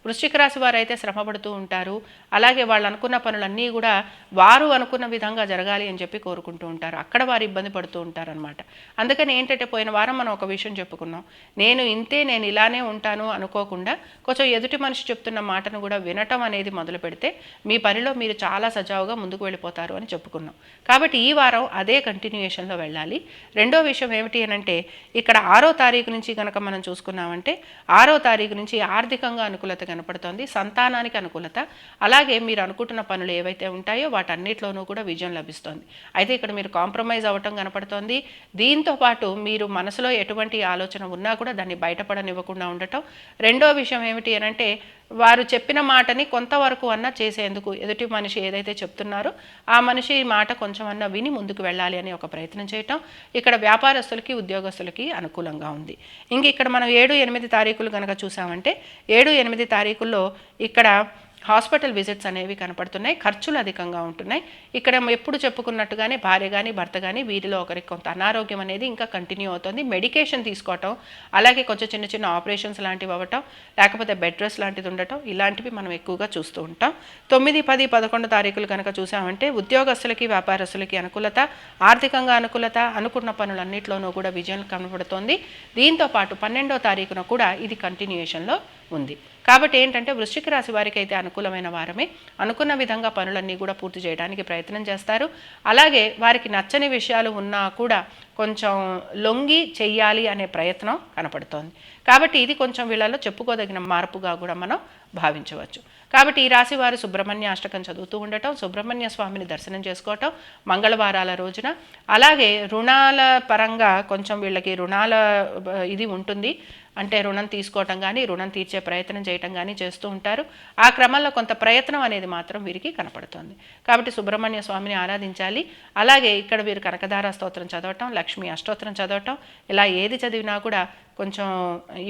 వృశ్చిక రాశి వారు అయితే శ్రమ పడుతూ ఉంటారు. అలాగే వాళ్ళు అనుకున్న పనులన్నీ కూడా వారు అనుకున్న విధంగా జరగాలి అని చెప్పి కోరుకుంటూ ఉంటారు. అక్కడ వారు ఇబ్బంది పడుతూ ఉంటారనమాట. అందుకని ఏంటంటే పోయిన వారం మనం ఒక విషయం చెప్పుకున్నాం. నేను ఇంతే, నేను ఇలానే ఉంటాను అనుకోకుండా కొంచెం ఎదుటి మనిషి చెప్తున్న మాటను కూడా వినటం అనేది మొదలు పెడితే మీ పనిలో మీరు చాలా సజావుగా ముందుకు వెళ్ళిపోతారు అని చెప్పుకున్నాం. కాబట్టి ఈ వారం అదే కంటిన్యూయేషన్లో వెళ్ళాలి. రెండో విషయం ఏమిటి అనంటే ఇక్కడ 6వ తారీఖు నుంచి కనుక మనం చూసుకున్నామంటే 6వ తారీఖు నుంచి ఆర్థికంగా అనుకూలత కనపడుతోంది, సంతానానికి అనుకూలత, అలాగే మీరు అనుకుంటున్న పనులు ఏవైతే ఉంటాయో వాటన్నిటిలోనూ కూడా విజయం లభిస్తుంది. అయితే ఇక్కడ మీరు కాంప్రమైజ్ అవ్వటం కనపడుతోంది. దీంతో పాటు మీరు మనసులో ఎటువంటి ఆలోచన ఉన్నా కూడా దాన్ని బయటపడనివ్వకుండా ఉండటం. రెండో విషయం ఏమిటి అనంటే వారు చెప్పిన మాటని కొంతవరకు అన్నా చేసేందుకు ఎదుటి మనిషి ఏదైతే చెప్తున్నారో ఆ మనిషి మాట కొంచెం అన్నా విని ముందుకు వెళ్ళాలి అని ఒక ప్రయత్నం చేయటం ఇక్కడ వ్యాపారస్తులకి ఉద్యోగస్తులకి అనుకూలంగా ఉంది. ఇంక ఇక్కడ మనం 7-8 తారీఖులు కనుక చూసామంటే 7-8 తారీఖుల్లో ఇక్కడ హాస్పిటల్ విజిట్స్ అనేవి కనపడుతున్నాయి, ఖర్చులు అధికంగా ఉంటున్నాయి. ఇక్కడ ఎప్పుడు చెప్పుకున్నట్టుగానే భార్య కానీ భర్త కానీ వీరిలో ఒకరికి కొంత అనారోగ్యం అనేది ఇంకా కంటిన్యూ అవుతుంది. మెడికేషన్ తీసుకోవటం, అలాగే కొంచెం చిన్న చిన్న ఆపరేషన్స్ లాంటివి అవ్వటం, లేకపోతే బెడ్ రెస్ట్ లాంటిది ఉండటం, ఇలాంటివి మనం ఎక్కువగా చూస్తూ ఉంటాం. 9, 10, 11 తారీఖులు కనుక చూసామంటే ఉద్యోగస్తులకి వ్యాపారస్తులకి అనుకూలత, ఆర్థికంగా అనుకూలత, అనుకున్న పనులన్నింటిలోనూ కూడా విజయం కనబడుతోంది. దీంతో పాటు 12వ తారీఖున కూడా ఇది కంటిన్యూయేషన్లో ఉంది. కాబట్టి ఏంటంటే వృశ్చిక రాశి వారికి అయితే అనుకూలమైన వారమే. అనుకున్న విధంగా పనులన్నీ కూడా పూర్తి చేయడానికి ప్రయత్నం చేస్తారు. అలాగే వారికి నచ్చని విషయాలు ఉన్నా కూడా కొంచెం లొంగి చెయ్యాలి అనే ప్రయత్నం కనపడుతోంది. కాబట్టి ఇది కొంచెం వీళ్ళలో చెప్పుకోదగిన మార్పుగా కూడా మనం భావించవచ్చు. కాబట్టి ఈ రాశి వారు సుబ్రహ్మణ్య అష్టకం చదువుతూ ఉండటం, సుబ్రహ్మణ్య స్వామిని దర్శనం చేసుకోవటం మంగళవారాల రోజున, అలాగే రుణాల పరంగా కొంచెం వీళ్ళకి రుణాల ఇది ఉంటుంది. అంటే రుణం తీసుకోవటం కానీ రుణం తీర్చే ప్రయత్నం చేయటం కానీ చేస్తూ ఉంటారు. ఆ క్రమంలో కొంత ప్రయత్నం అనేది మాత్రం వీరికి కనపడుతుంది. కాబట్టి సుబ్రహ్మణ్య స్వామిని ఆరాధించాలి. అలాగే ఇక్కడ వీరు కనకధార స్తోత్రం చదవటం, లక్ష్మీ అష్టోత్తరం చదవటం, ఇలా ఏది చదివినా కూడా కొంచెం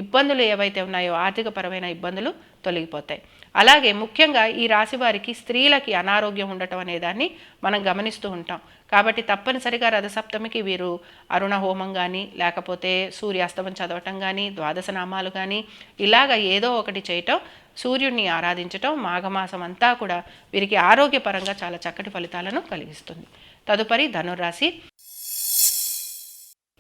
ఇబ్బందులు ఏవైతే ఉన్నాయో ఆర్థికపరమైన ఇబ్బందులు తొలగిపోతాయి. అలాగే ముఖ్యంగా ఈ రాశి వారికి స్త్రీలకి అనారోగ్యం ఉండటం అనేదాన్ని మనం గమనిస్తూ ఉంటాం. కాబట్టి తప్పనిసరిగా రథసప్తమికి వీరు అరుణ హోమం కానీ లేకపోతే సూర్యాస్తమం చదవటం కానీ ద్వాదశ నామాలు కానీ ఇలాగ ఏదో ఒకటి చేయటం, సూర్యుడిని ఆరాధించటం మాఘమాసం అంతా కూడా వీరికి ఆరోగ్యపరంగా చాలా చక్కటి ఫలితాలను కలిగిస్తుంది. తదుపరి ధనురాశి.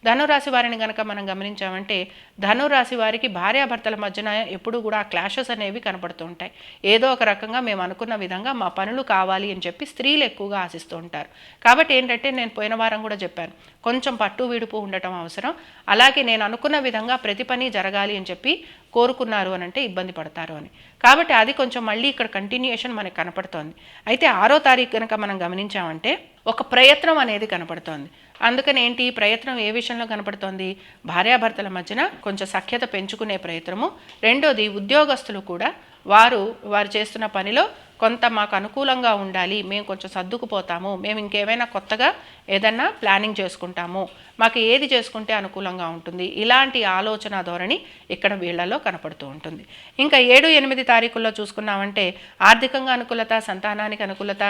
ధనురాశి వారిని కనుక మనం గమనించామంటే ధనురాశి వారికి భార్యాభర్తల మధ్యన ఎప్పుడు కూడా క్లాషెస్ అనేవి కనపడుతూ ఉంటాయి. ఏదో ఒక రకంగా మేము అనుకున్న విధంగా మా పనులు కావాలి అని చెప్పి స్త్రీలు ఎక్కువగా ఆశిస్తూ ఉంటారు. కాబట్టి ఏంటంటే నేను పోయిన వారం కూడా చెప్పాను, కొంచెం పట్టు విడుపు ఉండటం అవసరం. అలాగే నేను అనుకున్న విధంగా ప్రతి పని జరగాలి అని చెప్పి కోరుకున్నారు అని అంటే ఇబ్బంది పడతారు అని. కాబట్టి అది కొంచెం మళ్ళీ ఇక్కడ కంటిన్యూయేషన్ మనకు కనపడుతోంది. అయితే 6వ తారీఖు కనుక మనం గమనించామంటే ఒక ప్రయత్నం అనేది కనపడుతోంది. అందుకని ఏంటి ప్రయత్నం ఏ విషయంలో కనపడుతోంది? భార్యాభర్తల మధ్యన కొంచెం సఖ్యత పెంచుకునే ప్రయత్నము. రెండోది ఉద్యోగస్తులు కూడా వారు చేస్తున్న పనిలో కొంత మాకు అనుకూలంగా ఉండాలి, మేము కొంచెం సర్దుకుపోతాము, మేము ఇంకేమైనా కొత్తగా ఏదన్నా ప్లానింగ్ చేసుకుంటాము, మాకు ఏది చేసుకుంటే అనుకూలంగా ఉంటుంది, ఇలాంటి ఆలోచన ధోరణి ఇక్కడ వీళ్లలో కనపడుతూ ఉంటుంది. ఇంకా 7-8 తారీఖుల్లో చూసుకున్నామంటే ఆర్థికంగా అనుకూలత, సంతానానికి అనుకూలత.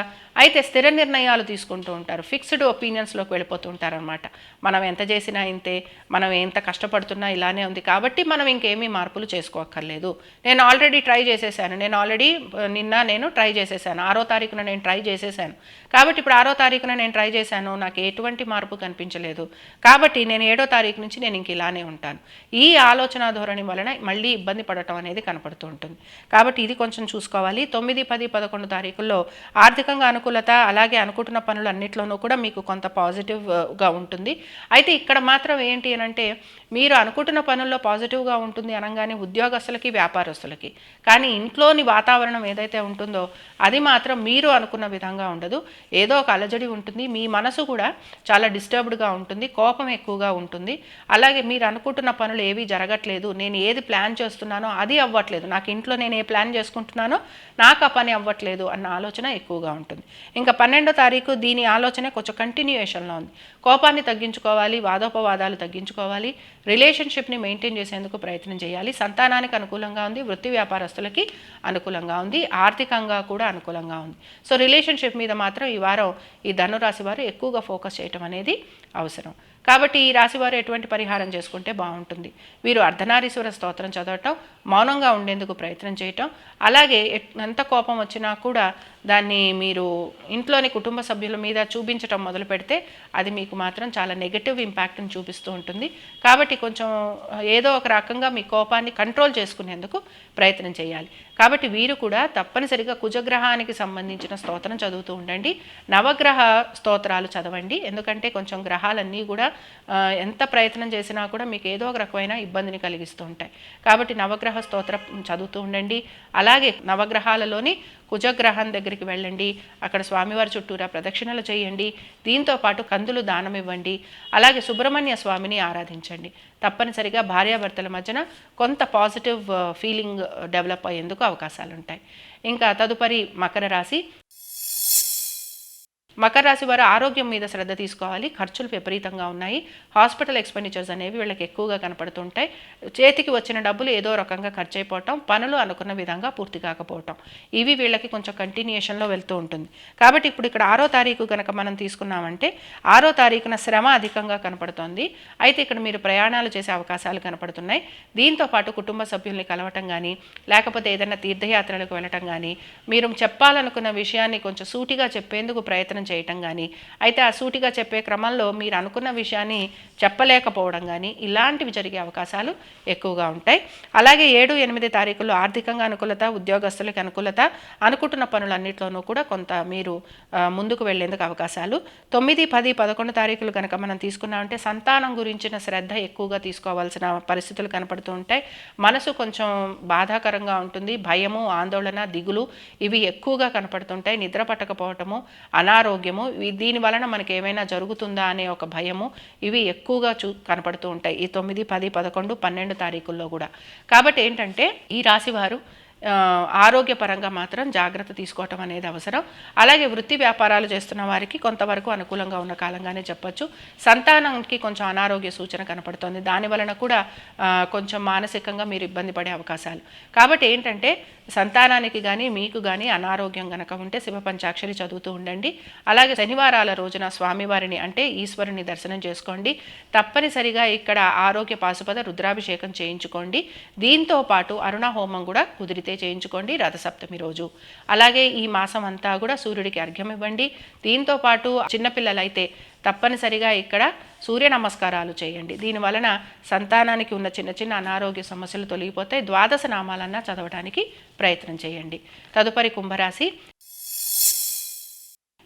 అయితే స్థిర నిర్ణయాలు తీసుకుంటూ ఉంటారు, ఫిక్స్డ్ ఒపీనియన్స్లోకి వెళ్ళిపోతూ ఉంటారనమాట. మనం ఎంత చేసినా ఇంతే, మనం ఎంత కష్టపడుతున్నా ఇలానే ఉంది, కాబట్టి మనం ఇంకేమీ మార్పులు చేసుకోక్కర్లేదు. నేను ఆల్రెడీ ట్రై చేసేసాను, నేను ట్రై చేసేసాను, 6వ తారీఖున నేను ట్రై చేసేసాను, కాబట్టి ఇప్పుడు 6వ తారీఖున నేను ట్రై చేశాను, నాకు ఎటువంటి మార్పు కనిపించలేదు, కాబట్టి నేను 7వ తారీఖు నుంచి నేను ఇంక ఇలానే ఉంటాను. ఈ ఆలోచన ధోరణి వలన మళ్ళీ ఇబ్బంది పడటం అనేది కనపడుతూ ఉంటుంది. కాబట్టి ఇది కొంచెం చూసుకోవాలి. 9, 10, 11 తారీఖుల్లో ఆర్థికంగా అనుకూలత, అలాగే అనుకుంటున్న పనులు అన్నిట్లోనూ కూడా మీకు కొంత పాజిటివ్గా ఉంటుంది. అయితే ఇక్కడ మాత్రం ఏంటి అని అంటే మీరు అనుకుంటున్న పనుల్లో పాజిటివ్గా ఉంటుంది అనగానే ఉద్యోగస్తులకి వ్యాపారస్తులకి, కానీ ఇంట్లోని వాతావరణం ఏదైతే ఉంటుందో అది మాత్రం మీరు అనుకున్న విధంగా ఉండదు. ఏదో ఒక అలజడి ఉంటుంది, మీ మనసు కూడా చాలా డిస్టర్బ్డ్గా ఉంటుంది, కోపం ఎక్కువగా ఉంటుంది. అలాగే మీరు అనుకుంటున్న పనులు ఏవి జరగట్లేదు, నేను ఏది ప్లాన్ చేస్తున్నానో అది అవ్వట్లేదు, నాకు ఇంట్లో నేను ఏ ప్లాన్ చేసుకుంటున్నానో నాకు ఆ పని అవ్వట్లేదు అన్న ఆలోచన ఎక్కువగా ఉంటుంది. ఇంకా 12వ తారీఖు దీని ఆలోచన కొంచెం కంటిన్యూయేషన్లో ఉంది. కోపాన్ని తగ్గించుకోవాలి, వాదోపవాదాలు తగ్గించుకోవాలి, రిలేషన్షిప్ని మెయింటైన్ చేసేందుకు ప్రయత్నం చేయాలి. సంతానానికి అనుకూలంగా ఉంది, వృత్తి వ్యాపారస్తులకి అనుకూలంగా ఉంది, ఆర్థికంగా కూడా అనుకూలంగా ఉంది. సో రిలేషన్షిప్ మీద మాత్రం ఈ వారం ఈ ధనురాశి వారు ఎక్కువగా ఫోకస్ చేయటం అనేది అవసరం. కాబట్టి ఈ రాశి వారు ఎటువంటి పరిహారం చేసుకుంటే బాగుంటుంది? వీరు అర్ధనారీశ్వర స్తోత్రం చదవటం, మౌనంగా ఉండేందుకు ప్రయత్నం చేయటం, అలాగే ఎంత కోపం వచ్చినా కూడా దాన్ని మీరు ఇంట్లోని కుటుంబ సభ్యుల మీద చూపించటం మొదలు పెడితే అది మీకు మాత్రం చాలా నెగటివ్ ఇంపాక్ట్ని చూపిస్తూ ఉంటుంది. కాబట్టి కొంచెం ఏదో ఒక రకంగా మీ కోపాన్ని కంట్రోల్ చేసుకునేందుకు ప్రయత్నం చేయాలి. కాబట్టి వీరు కూడా తప్పనిసరిగా కుజగ్రహానికి సంబంధించిన స్తోత్రం చదువుతూ ఉండండి. నవగ్రహ స్తోత్రాలు చదవండి. ఎందుకంటే కొంచెం గ్రహాలన్నీ కూడా ఎంత ప్రయత్నం చేసినా కూడా మీకు ఏదో ఒక రకమైన ఇబ్బందిని కలిగిస్తూ ఉంటాయి. కాబట్టి నవగ్రహ స్తోత్రం చదువుతూ ఉండండి. అలాగే నవగ్రహాలలోని కుజగ్రహం దగ్గరికి వెళ్ళండి. అక్కడ స్వామివారి చుట్టూరా ప్రదక్షిణలు చేయండి. దీంతో పాటు కందులు దానం ఇవ్వండి. అలాగే సుబ్రహ్మణ్య స్వామిని ఆరాధించండి. తప్పనిసరిగా భార్యాభర్తల మధ్యన కొంత పాజిటివ్ ఫీలింగ్ డెవలప్ అయ్యేందుకు అవకాశాలు ఉంటాయి. ఇంకా తదుపరి మకర రాశి. మకర రాశి వారు ఆరోగ్యం మీద శ్రద్ధ తీసుకోవాలి. ఖర్చులు విపరీతంగా ఉన్నాయి. హాస్పిటల్ ఎక్స్పెండిచర్స్ అనేవి వీళ్ళకి ఎక్కువగా కనపడుతుంటాయి. చేతికి వచ్చిన డబ్బులు ఏదో రకంగా ఖర్చు అయిపోవటం, పనులు అనుకున్న విధంగా పూర్తి కాకపోవటం, ఇవి వీళ్ళకి కొంచెం కంటిన్యూషన్లో వెళ్తూ ఉంటుంది. కాబట్టి ఇప్పుడు ఇక్కడ 6వ తారీఖు కనుక మనం తీసుకున్నామంటే 6వ తారీఖున శ్రమ అధికంగా కనపడుతోంది. అయితే ఇక్కడ మీరు ప్రయాణాలు చేసే అవకాశాలు కనపడుతున్నాయి. దీంతో పాటు కుటుంబ సభ్యుల్ని కలవటం కానీ, లేకపోతే ఏదైనా తీర్థయాత్రలకు వెళ్ళటం కానీ, మీరు చెప్పాలనుకున్న విషయాన్ని కొంచెం సూటిగా చెప్పేందుకు ప్రయత్నం చేయటం కానీ, అయితే ఆ సూటిగా చెప్పే క్రమంలో మీరు అనుకున్న విషయాన్ని చెప్పలేకపోవడం కానీ, ఇలాంటివి జరిగే అవకాశాలు ఎక్కువగా ఉంటాయి. అలాగే 7, 8 తారీఖుల్లో ఆర్థికంగా అనుకూలత, ఉద్యోగస్తులకు అనుకూలత, అనుకుంటున్న పనులన్నింటిలోనూ కూడా కొంత మీరు ముందుకు వెళ్లేందుకు అవకాశాలు. 9, 10, 11 తారీఖులు కనుక మనం తీసుకున్నామంటే సంతానం గురించిన శ్రద్ధ ఎక్కువగా తీసుకోవాల్సిన పరిస్థితులు కనపడుతూ ఉంటాయి. మనసు కొంచెం బాధాకరంగా ఉంటుంది. భయము, ఆందోళన, దిగులు ఇవి ఎక్కువగా కనపడుతుంటాయి. నిద్ర పట్టకపోవటము, అనారోగ్యము, దీని వలన మనకి ఏమైనా జరుగుతుందా అనే ఒక భయము, ఇవి ఎక్కువగా కనపడుతూ ఉంటాయి ఈ 9, 10, 11, 12 తారీఖుల్లో కూడా. కాబట్టి ఏంటంటే ఈ రాశి వారు ఆరోగ్యపరంగా మాత్రం జాగ్రత్త తీసుకోవటం అనేది అవసరం. అలాగే వృత్తి వ్యాపారాలు చేస్తున్న వారికి కొంతవరకు అనుకూలంగా ఉన్న కాలంగానే చెప్పచ్చు. సంతానానికి కొంచెం అనారోగ్య సూచన కనపడుతుంది. దాని వలన కూడా కొంచెం మానసికంగా మీరు ఇబ్బంది పడే అవకాశాలు. కాబట్టి ఏంటంటే సంతానానికి కానీ మీకు కానీ అనారోగ్యం కనుక ఉంటే శివ పంచాక్షరి చదువుతూ ఉండండి. అలాగే శనివారాల రోజున స్వామివారిని అంటే ఈశ్వరుని దర్శనం చేసుకోండి. తప్పనిసరిగా ఇక్కడ ఆరోగ్య పాశుపద రుద్రాభిషేకం చేయించుకోండి. దీంతో పాటు అరుణ హోమం కూడా కుదిరితే చేయించుకోండి రథసప్తమి రోజు. అలాగే ఈ మాసం అంతా కూడా సూర్యుడికి అర్ఘ్యం ఇవ్వండి. దీంతో పాటు చిన్నపిల్లలైతే తప్పనిసరిగా ఇక్కడ సూర్య నమస్కారాలు చేయండి. దీనివలన సంతానానికి ఉన్న చిన్న చిన్న అనారోగ్య సమస్యలు తొలగిపోతాయి. 12 నామాలన్నా చదవడానికి ప్రయత్నం చేయండి. తదుపరి కుంభరాశి.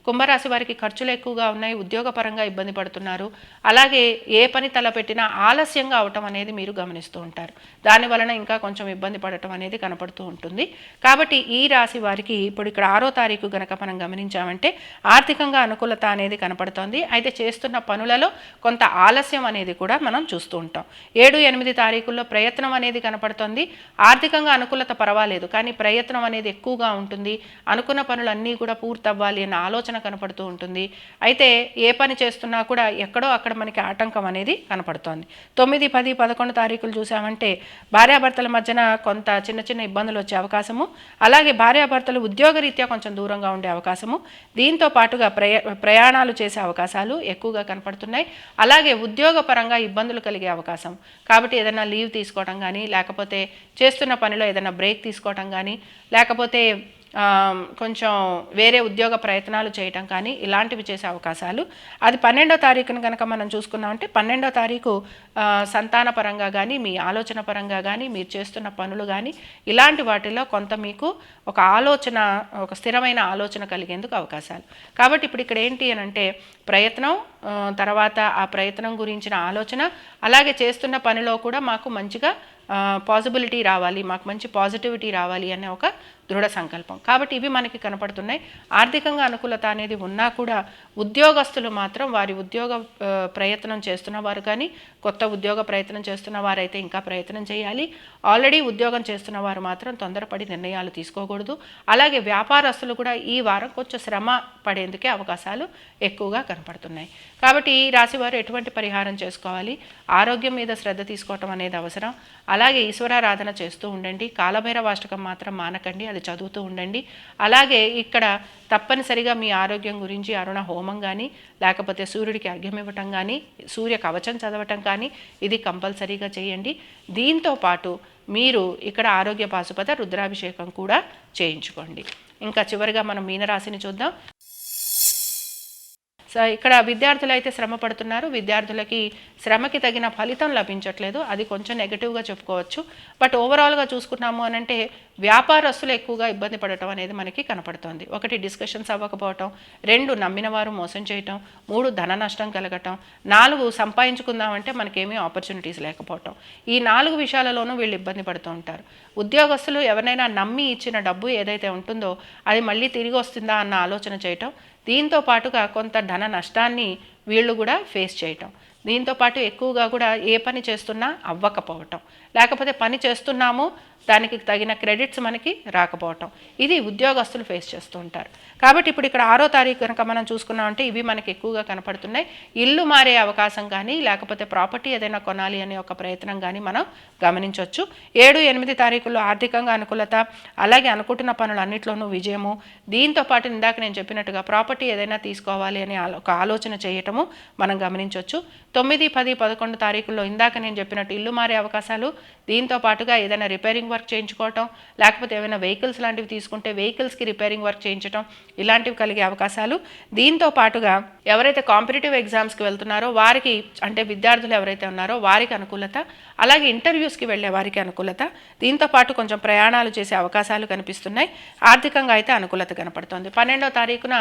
కుంభరాశి వారికి ఖర్చులు ఎక్కువగా ఉన్నాయి. ఉద్యోగపరంగా ఇబ్బంది పడుతున్నారు. అలాగే ఏ పని తలపెట్టినా ఆలస్యంగా అవటం అనేది మీరు గమనిస్తూ ఉంటారు. దానివలన ఇంకా కొంచెం ఇబ్బంది పడటం అనేది కనపడుతూ ఉంటుంది. కాబట్టి ఈ రాశి వారికి ఇప్పుడు ఇక్కడ 6వ తారీఖు గనక మనం గమనించామంటే ఆర్థికంగా అనుకూలత అనేది కనపడుతోంది. అయితే చేస్తున్న పనులలో కొంత ఆలస్యం అనేది కూడా మనం చూస్తూ ఉంటాం. 7, 8 తారీఖుల్లో ప్రయత్నం అనేది కనపడుతోంది. ఆర్థికంగా అనుకూలత పర్వాలేదు, కానీ ప్రయత్నం అనేది ఎక్కువగా ఉంటుంది. అనుకున్న పనులన్నీ కూడా పూర్తవ్వాలి అన్న ఆలోచన కనపడుతూ ఉంటుంది. అయితే ఏ పని చేస్తున్నా కూడా ఎక్కడో అక్కడ మనకి ఆటంకం అనేది కనపడుతోంది. 9, 10, 11 తారీఖులు చూసామంటే భార్యాభర్తల మధ్యన కొంత చిన్న చిన్న ఇబ్బందులు వచ్చే అవకాశము, అలాగే భార్యాభర్తలు ఉద్యోగరీత్యా కొంచెం దూరంగా ఉండే అవకాశము, దీంతో పాటుగా ప్రయాణాలు చేసే అవకాశాలు ఎక్కువగా కనపడుతున్నాయి. అలాగే ఉద్యోగపరంగా ఇబ్బందులు కలిగే అవకాశం. కాబట్టి ఏదైనా లీవ్ తీసుకోవడం కానీ, లేకపోతే చేస్తున్న పనిలో ఏదైనా బ్రేక్ తీసుకోవడం కానీ, లేకపోతే కొంచెం వేరే ఉద్యోగ ప్రయత్నాలు చేయటం కానీ ఇలాంటివి చేసే అవకాశాలు. అది 12వ తారీఖున కనుక మనం చూసుకున్నామంటే 12వ తారీఖు సంతాన పరంగా కానీ, మీ ఆలోచన పరంగా కానీ, మీరు చేస్తున్న పనులు కానీ ఇలాంటి వాటిల్లో కొంత మీకు ఒక ఆలోచన, ఒక స్థిరమైన ఆలోచన కలిగేందుకు అవకాశాలు. కాబట్టి ఇప్పుడు ఇక్కడ ఏంటి అని అంటే ప్రయత్నం, తర్వాత ఆ ప్రయత్నం గురించిన ఆలోచన, అలాగే చేస్తున్న పనిలో కూడా మాకు మంచిగా పాజిబిలిటీ రావాలి, మాకు మంచి పాజిటివిటీ రావాలి అనే ఒక దృఢ సంకల్పం. కాబట్టి ఇవి మనకి కనపడుతున్నాయి. ఆర్థికంగా అనుకూలత అనేది ఉన్నా కూడా ఉద్యోగస్తులు మాత్రం వారి ఉద్యోగ ప్రయత్నం చేస్తున్న వారు కానీ, కొత్త ఉద్యోగ ప్రయత్నం చేస్తున్న వారైతే ఇంకా ప్రయత్నం చేయాలి. ఆల్రెడీ ఉద్యోగం చేస్తున్న వారు మాత్రం తొందరపడి నిర్ణయాలు తీసుకోకూడదు. అలాగే వ్యాపారస్తులు కూడా ఈ వారం కొంచెం శ్రమ పడేందుకే అవకాశాలు ఎక్కువగా కనపడుతున్నాయి. కాబట్టి ఈ రాశి వారు ఎటువంటి పరిహారం చేసుకోవాలి? ఆరోగ్యం మీద శ్రద్ధ తీసుకోవటం అనేది అవసరం. అలాగే ఈశ్వరారాధన చేస్తూ ఉండండి. కాలభైరవాష్టకం మాత్రం మానకండి, అది చదువుతూ ఉండండి. అలాగే ఇక్కడ తప్పనిసరిగా మీ ఆరోగ్యం గురించి అరుణ హోమం కానీ, లేకపోతే సూర్యుడికి అర్ఘ్యం ఇవ్వటం కానీ, సూర్య కవచం చదవటం కానీ ఇది కంపల్సరీగా చేయండి. దీంతో పాటు మీరు ఇక్కడ ఆరోగ్య పాశుపత రుద్రాభిషేకం కూడా చేయించుకోండి. ఇంకా చివరిగా మనం మీనరాశిని చూద్దాం. సో ఇక్కడ విద్యార్థులు అయితే శ్రమ పడుతున్నారు. విద్యార్థులకి శ్రమకి తగిన ఫలితం లభించట్లేదు, అది కొంచెం నెగిటివ్గా చెప్పుకోవచ్చు. బట్ ఓవరాల్గా చూసుకున్నాము అని అంటే వ్యాపారస్తులు ఎక్కువగా ఇబ్బంది పడటం అనేది మనకి కనపడుతోంది. 1 డిస్కషన్స్ అవ్వకపోవటం, 2 నమ్మిన వారు మోసం చేయటం, 3 ధన నష్టం కలగటం, 4 సంపాదించుకుందామంటే మనకేమీ ఆపర్చునిటీస్ లేకపోవటం. ఈ 4 విషయాలలోనూ వీళ్ళు ఇబ్బంది పడుతూ ఉంటారు. ఉద్యోగస్తులు ఎవరినైనా నమ్మి ఇచ్చిన డబ్బు ఏదైతే ఉంటుందో అది మళ్ళీ తిరిగి వస్తుందా అన్న ఆలోచన చేయటం, దీంతో పాటుగా కొంత ధన నష్టాన్ని వీళ్ళు కూడా ఫేస్ చేయటం, దీంతో పాటు ఎక్కువగా కూడా ఏ పని చేస్తున్నా అవ్వకపోవటం, లేకపోతే పని చేస్తున్నాము దానికి తగిన క్రెడిట్స్ మనకి రాకపోవటం, ఇది ఉద్యోగస్తులు ఫేస్ చేస్తూ ఉంటారు. కాబట్టి ఇప్పుడు ఇక్కడ 6వ తారీఖు కనుక మనం చూసుకున్నామంటే ఇవి మనకి ఎక్కువగా కనపడుతున్నాయి. ఇల్లు మారే అవకాశం కానీ, లేకపోతే ప్రాపర్టీ ఏదైనా కొనాలి అనే ఒక ప్రయత్నం కానీ మనం గమనించవచ్చు. 7, 8 తారీఖుల్లో ఆర్థికంగా అనుకూలత, అలాగే అనుకుంటున్న పనులన్నింటిలోనూ విజయము. దీంతో పాటు ఇందాక నేను చెప్పినట్టుగా ప్రాపర్టీ ఏదైనా తీసుకోవాలి అనే ఒక ఆలోచన చేయటము మనం గమనించవచ్చు. 9, 10, 11 తారీఖుల్లో ఇందాక నేను చెప్పినట్టు ఇల్లు మారే అవకాశాలు, దీంతో పాటుగా ఏదైనా రిపేరింగ్ వర్క్ చేయించుకోవటం, లేకపోతే ఏమైనా వెహికల్స్ లాంటివి తీసుకుంటే వెహికల్స్కి రిపేరింగ్ వర్క్ చేయించడం, ఇలాంటివి కలిగే అవకాశాలు. దీంతో పాటుగా ఎవరైతే కాంపిటేటివ్ ఎగ్జామ్స్కి వెళ్తున్నారో వారికి, అంటే విద్యార్థులు ఎవరైతే ఉన్నారో వారికి అనుకూలత, అలాగే ఇంటర్వ్యూస్కి వెళ్ళే వారికి అనుకూలత. దీంతో పాటు కొంచెం ప్రయాణాలు చేసే అవకాశాలు కనిపిస్తున్నాయి. ఆర్థికంగా అయితే అనుకూలత కనపడుతుంది. 12వ తారీఖున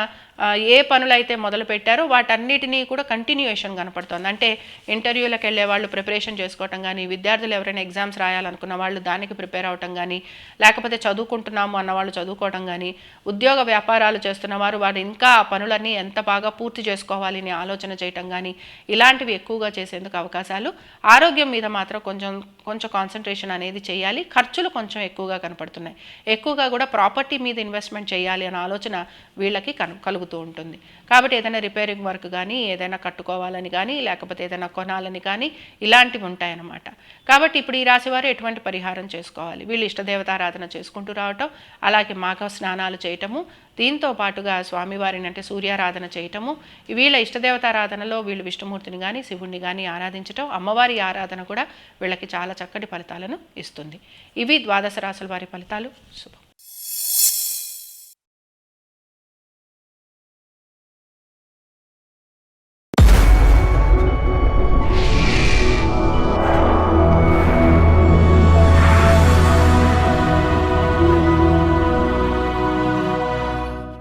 ఏ పనులైతే మొదలు పెట్టారో వాటన్నిటినీ కూడా కంటిన్యూయేషన్ కనపడుతుంది. అంటే ఇంటర్వ్యూలకు వెళ్ళే వాళ్ళు ప్రిపరేషన్ చేసుకోవటం కానీ, విద్యార్థులు ఎవరైనా ఎగ్జామ్స్ రాయాలనుకున్న వాళ్ళు దానికి ప్రిపేర్ అవటం కానీ, లేకపోతే చదువుకుంటున్నాము అన్న వాళ్ళు చదువుకోవడం కానీ, ఉద్యోగ వ్యాపారాలు చేస్తున్న వారు ఇంకా ఆ పనులన్నీ ఎంత బాగా పూర్తి చేసుకోవాలి అని ఆలోచన చేయటం కానీ, ఇలాంటివి ఎక్కువగా చేసేందుకు అవకాశాలు. ఆరోగ్యం మీద మాత్రం కొంచెం కాన్సన్ట్రేషన్ అనేది చేయాలి. ఖర్చులు కొంచెం ఎక్కువగా కనపడుతున్నాయి. ఎక్కువగా కూడా ప్రాపర్టీ మీద ఇన్వెస్ట్మెంట్ చేయాలి అనే ఆలోచన వీళ్ళకి కలుగుతూ ఉంటుంది. కాబట్టి ఏదైనా రిపేరింగ్ వర్క్ కానీ, ఏదైనా కట్టుకోవాలని కానీ, లేకపోతే ఏదైనా కొనాలని కానీ ఇలాంటివి ఉంటాయన్నమాట. కాబట్టి ఇప్పుడు ఈ రాశి వారు ఎటువంటి పరిహారం చేసుకోవాలి? వీళ్ళు ఇష్టదేవతారాధన చేసుకుంటూ రావటం, అలాగే మాఘ స్నానాలు చేయటము, దీంతో పాటుగా స్వామివారిని అంటే సూర్యారాధన చేయటము, వీళ్ళ ఇష్టదేవతారాధనలో వీళ్ళు విష్ణుమూర్తిని కానీ శివుణ్ణి కానీ ఆరాధించటం, అమ్మవారి ఆరాధన కూడా వీళ్ళకి చాలా చక్కటి ఫలితాలను ఇస్తుంది. ఇవి ద్వాదశ రాశుల వారి ఫలితాలు. శుభం.